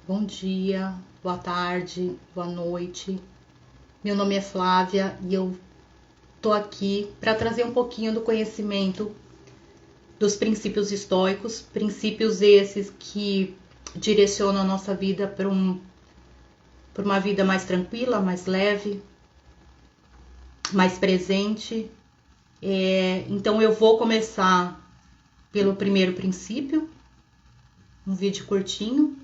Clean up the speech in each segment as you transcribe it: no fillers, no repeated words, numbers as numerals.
Bom dia, boa tarde, boa noite. Meu nome é Flávia e eu tô aqui para trazer um pouquinho do conhecimento dos princípios estoicos, princípios esses que direcionam a nossa vida para uma vida mais tranquila, mais leve, mais presente. Então eu vou começar pelo primeiro princípio, um vídeo curtinho.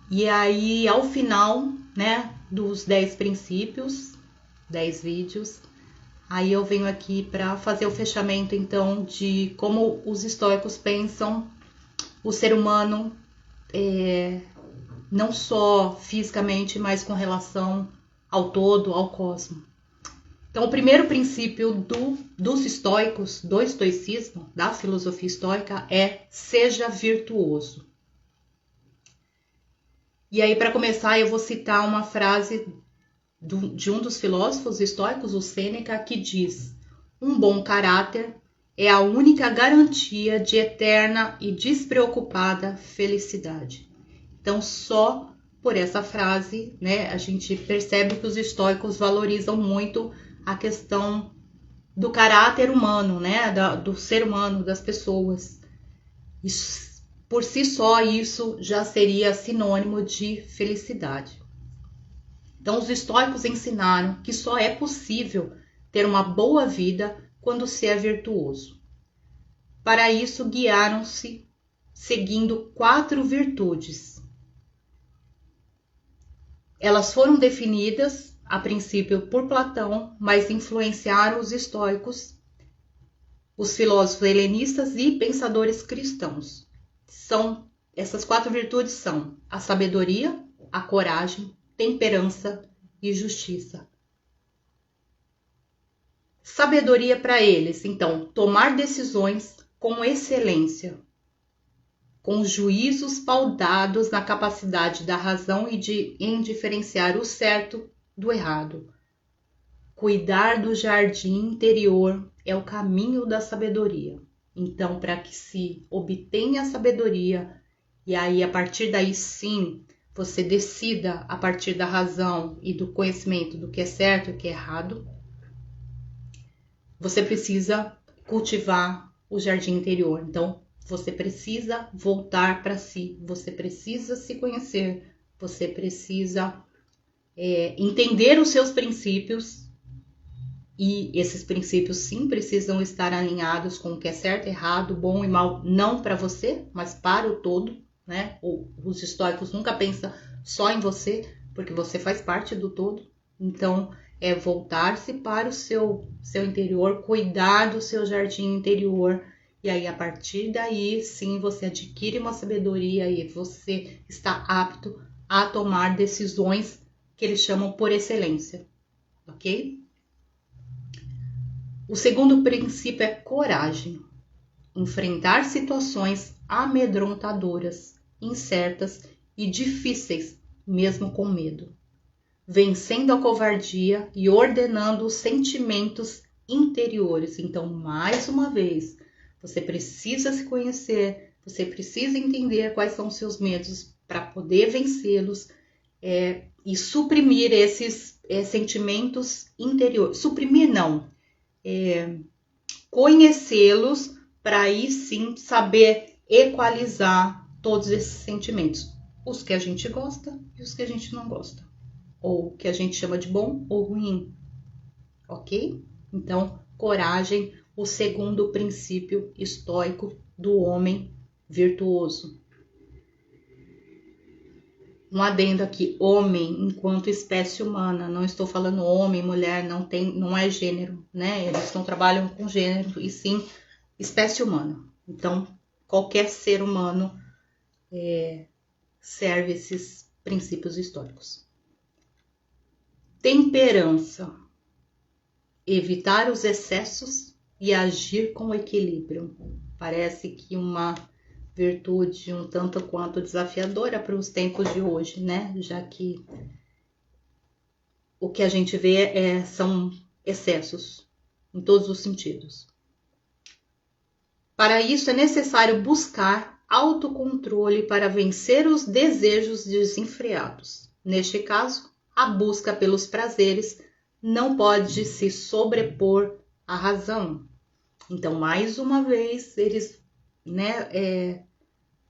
E aí, ao final, né, dos 10 princípios, 10 vídeos, aí eu venho aqui para fazer o fechamento, então, de como os estoicos pensam o ser humano, não só fisicamente, mas com relação ao todo, ao cosmos. Então, o primeiro princípio dos estoicos, do estoicismo, da filosofia estoica, é seja virtuoso. E aí, para começar, eu vou citar uma frase de um dos filósofos estoicos, o Sêneca, que diz: um bom caráter é a única garantia de eterna e despreocupada felicidade. Então, só por essa frase, né, a gente percebe que os estoicos valorizam muito a questão do caráter humano, né, do ser humano, das pessoas. Isso, por si só, isso já seria sinônimo de felicidade. Então, os estoicos ensinaram que só é possível ter uma boa vida quando se é virtuoso. Para isso, guiaram-se seguindo 4 virtudes. Elas foram definidas, a princípio, por Platão, mas influenciaram os estoicos, os filósofos helenistas e pensadores cristãos. Essas 4 virtudes são a sabedoria, a coragem, temperança e justiça. Sabedoria para eles, então, tomar decisões com excelência, com juízos paudados na capacidade da razão e em diferenciar o certo do errado. Cuidar do jardim interior é o caminho da sabedoria. Então, para que se obtenha a sabedoria, e aí a partir daí sim, você decida a partir da razão e do conhecimento do que é certo e o que é errado, você precisa cultivar o jardim interior. Então, você precisa voltar para si, você precisa se conhecer, você precisa entender os seus princípios, e esses princípios sim precisam estar alinhados com o que é certo, errado, bom e mal, não para você, mas para o todo, né? Os estoicos nunca pensam só em você, porque você faz parte do todo. Então, é voltar-se para o seu interior, cuidar do seu jardim interior, e aí a partir daí sim você adquire uma sabedoria e você está apto a tomar decisões que eles chamam por excelência, ok? O segundo princípio é coragem. Enfrentar situações amedrontadoras, incertas e difíceis, mesmo com medo. Vencendo a covardia e ordenando os sentimentos interiores. Então, mais uma vez, você precisa se conhecer, você precisa entender quais são os seus medos para poder vencê-los e suprimir esses sentimentos interiores. Suprimir não, conhecê-los para aí sim saber equalizar todos esses sentimentos. Os que a gente gosta e os que a gente não gosta. Ou que a gente chama de bom ou ruim, ok? Então, coragem, o segundo princípio estoico do homem virtuoso. Um adendo aqui, homem enquanto espécie humana, não estou falando homem, mulher, não é gênero, né? Eles não trabalham com gênero, e sim espécie humana. Então, qualquer ser humano serve esses princípios históricos. Temperança. Evitar os excessos e agir com equilíbrio. Parece que uma virtude um tanto quanto desafiadora para os tempos de hoje, né? Já que o que a gente vê são excessos em todos os sentidos. Para isso é necessário buscar autocontrole para vencer os desejos desenfreados. Neste caso, a busca pelos prazeres não pode se sobrepor à razão. Então, mais uma vez, eles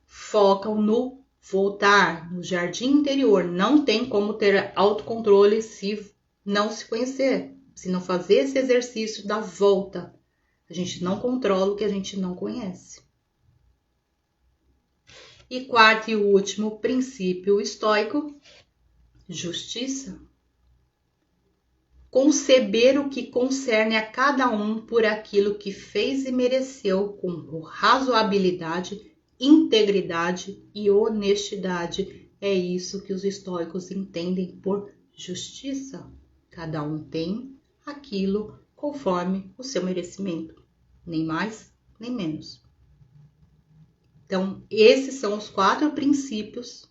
focam no voltar, no jardim interior. Não tem como ter autocontrole se não se conhecer, se não fazer esse exercício da volta. A gente não controla o que a gente não conhece. E quarto e último princípio estoico, justiça. Conceber o que concerne a cada um por aquilo que fez e mereceu com razoabilidade, integridade e honestidade. É isso que os estoicos entendem por justiça. Cada um tem aquilo conforme o seu merecimento, nem mais nem menos. Então, esses são os 4 princípios,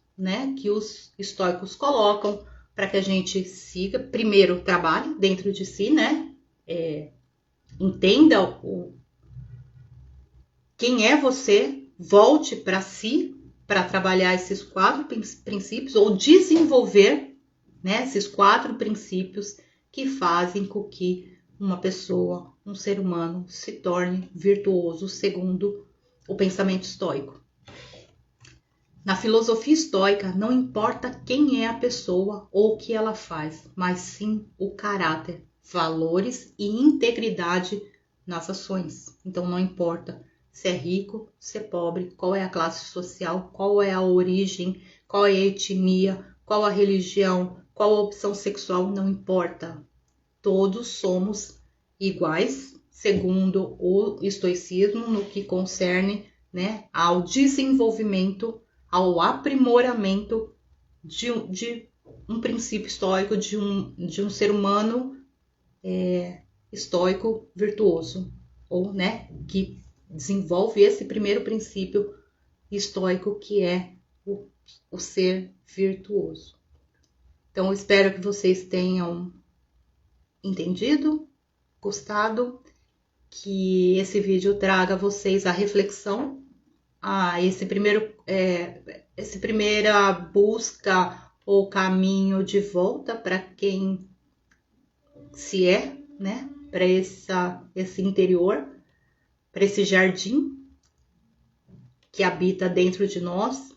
que os estoicos colocam para que a gente siga. Primeiro, trabalhe dentro de si, entenda quem é você, volte para si para trabalhar esses 4 princípios ou desenvolver, esses 4 princípios que fazem com que uma pessoa, um ser humano, se torne virtuoso segundo o pensamento estoico. Na filosofia estoica, não importa quem é a pessoa ou o que ela faz, mas sim o caráter, valores e integridade nas ações. Então não importa se é rico, se é pobre, qual é a classe social, qual é a origem, qual é a etnia, qual a religião, qual a opção sexual, não importa. Todos somos iguais, segundo o estoicismo, no que concerne ao desenvolvimento, ao aprimoramento de um princípio estoico, de um ser humano estoico virtuoso, ou que desenvolve esse primeiro princípio estoico, que é o ser virtuoso. Então, eu espero que vocês tenham entendido, gostado, que esse vídeo traga a vocês a reflexão, essa primeira busca ou caminho de volta para quem se é, para esse interior, para esse jardim que habita dentro de nós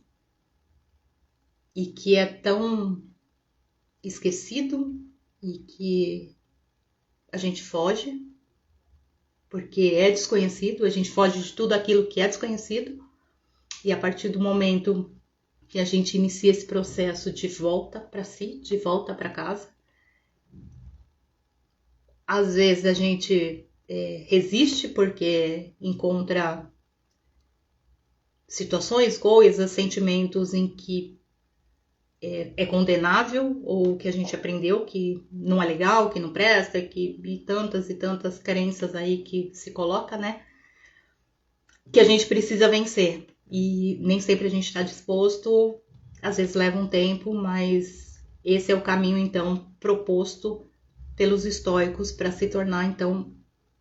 e que é tão esquecido e que a gente foge, porque é desconhecido, a gente foge de tudo aquilo que é desconhecido. E a partir do momento que a gente inicia esse processo de volta para si, de volta para casa, às vezes a gente resiste porque encontra situações, coisas, sentimentos em que é condenável, ou que a gente aprendeu que não é legal, que não presta, e tantas crenças aí que se coloca, que a gente precisa vencer. E nem sempre a gente está disposto, às vezes leva um tempo, mas esse é o caminho, então, proposto pelos estoicos para se tornar, então,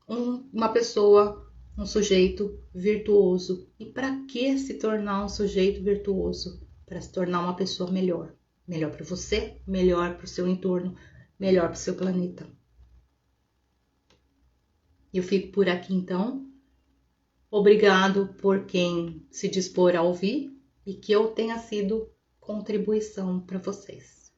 uma pessoa, um sujeito virtuoso. E para que se tornar um sujeito virtuoso? Para se tornar uma pessoa melhor. Melhor para você, melhor para o seu entorno, melhor para o seu planeta. Eu fico por aqui, então. Obrigado por quem se dispor a ouvir e que eu tenha sido contribuição para vocês.